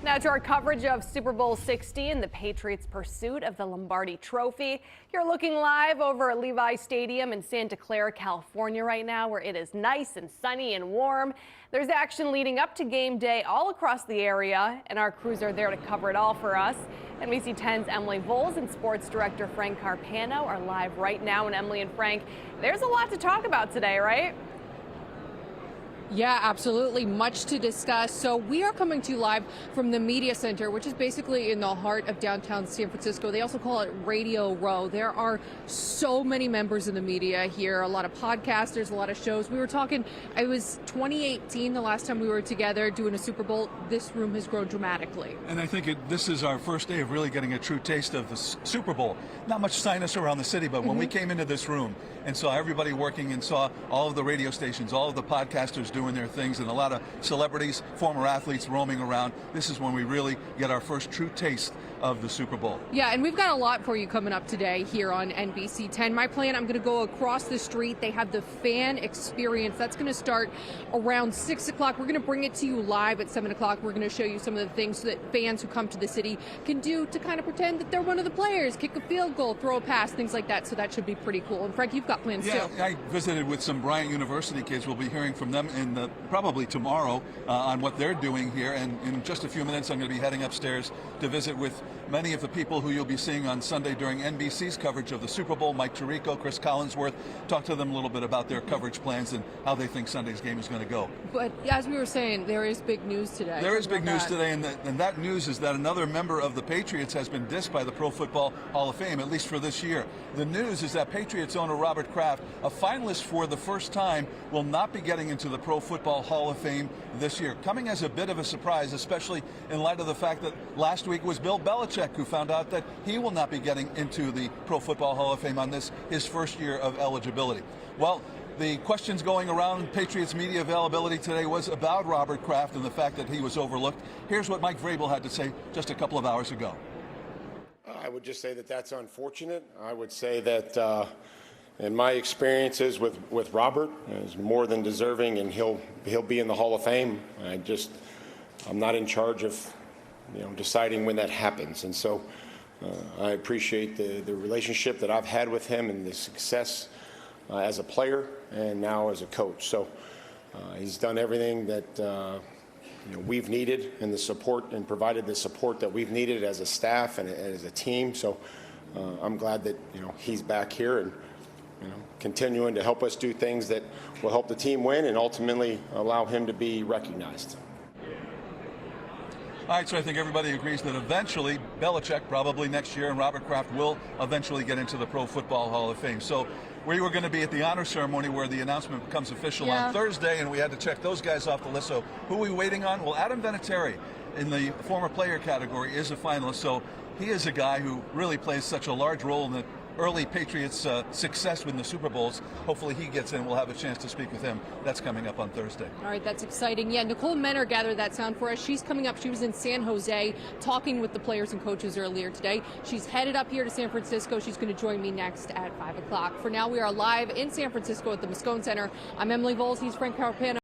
Now to our coverage of Super Bowl 60 and the Patriots' pursuit of the Lombardi Trophy. You're looking live over at Levi Stadium in Santa Clara, California right now, where it is nice and sunny and warm. There's action leading up to game day all across the area, and our crews are there to cover it all for us. NBC 10's Emily Voles and sports director Frank Carpano are live right now. And Emily and Frank, there's a lot to talk about today, right? Yeah, absolutely. Much to discuss. So we are coming to you live from the Media Center, which is basically in the heart of downtown San Francisco. They also call it Radio Row. There are so many members of the media here, a lot of podcasters, a lot of shows. We were talking, it was 2018 the last time we were together doing a Super Bowl. This room has grown dramatically. And I think this is our first day of really getting a true taste of the Super Bowl. Not much sinus around the city, but when we came into this room and saw everybody working and saw all of the radio stations, all of the podcasters doing their things, and a lot of celebrities, former athletes roaming around, this is when we really get our first true taste of the Super Bowl. Yeah, and we've got a lot for you coming up today here on NBC 10. My plan, I'm going to go across the street. They have the fan experience. That's going to start around 6 o'clock. We're going to bring it to you live at 7 o'clock. We're going to show you some of the things that fans who come to the city can do to kind of pretend that they're one of the players, kick a field goal, throw a pass, things like that. So that should be pretty cool. And Frank, you've got plans too. Yeah, I visited with some Bryant University kids. We'll be hearing from them in probably tomorrow on what they're doing here. And in just a few minutes, I'm going to be heading upstairs to visit with many of the people who you'll be seeing on Sunday during NBC's coverage of the Super Bowl. Mike Tirico, Chris Collinsworth, talk to them a little bit about their coverage plans and how they think Sunday's game is going to go. But as we were saying, there is big news today. There is big news today, and that news is that another member of the Patriots has been dissed by the Pro Football Hall of Fame, at least for this year. The news is that Patriots owner Robert Kraft, a finalist for the first time, will not be getting into the Pro Football Hall of Fame this year, coming as a bit of a surprise, especially in light of the fact that last week was Bill Belichick who found out that he will not be getting into the Pro Football Hall of Fame on his first year of eligibility. Well, the questions going around Patriots media availability today was about Robert Kraft and the fact that he was overlooked. Here's what Mike Vrabel had to say just a couple of hours ago. I would just say that that's unfortunate. I would say that in my experiences with Robert, is more than deserving, and he'll be in the Hall of Fame. I'm not in charge of deciding when that happens, and so I appreciate the relationship that I've had with him and the success as a player and now as a coach. So he's done everything that we've needed, and the support, and provided the support that we've needed as a staff and as a team. So I'm glad that he's back here and continuing to help us do things that will help the team win and ultimately allow him to be recognized. All right, so I think everybody agrees that eventually Belichick, probably next year, and Robert Kraft will eventually get into the Pro Football Hall of Fame. So we were going to be at the honor ceremony where the announcement becomes official on Thursday, and we had to check those guys off the list. So who are we waiting on? Well, Adam Vinatieri in the former player category is a finalist. So he is a guy who really plays such a large role in the early Patriots' success with the Super Bowls. Hopefully he gets in. We'll have a chance to speak with him. That's coming up on Thursday. All right, that's exciting. Yeah, Nicole Menner gathered that sound for us. She's coming up. She was in San Jose talking with the players and coaches earlier today. She's headed up here to San Francisco. She's going to join me next at 5 o'clock. For now, we are live in San Francisco at the Moscone Center. I'm Emily Voles. He's Frank Carpano.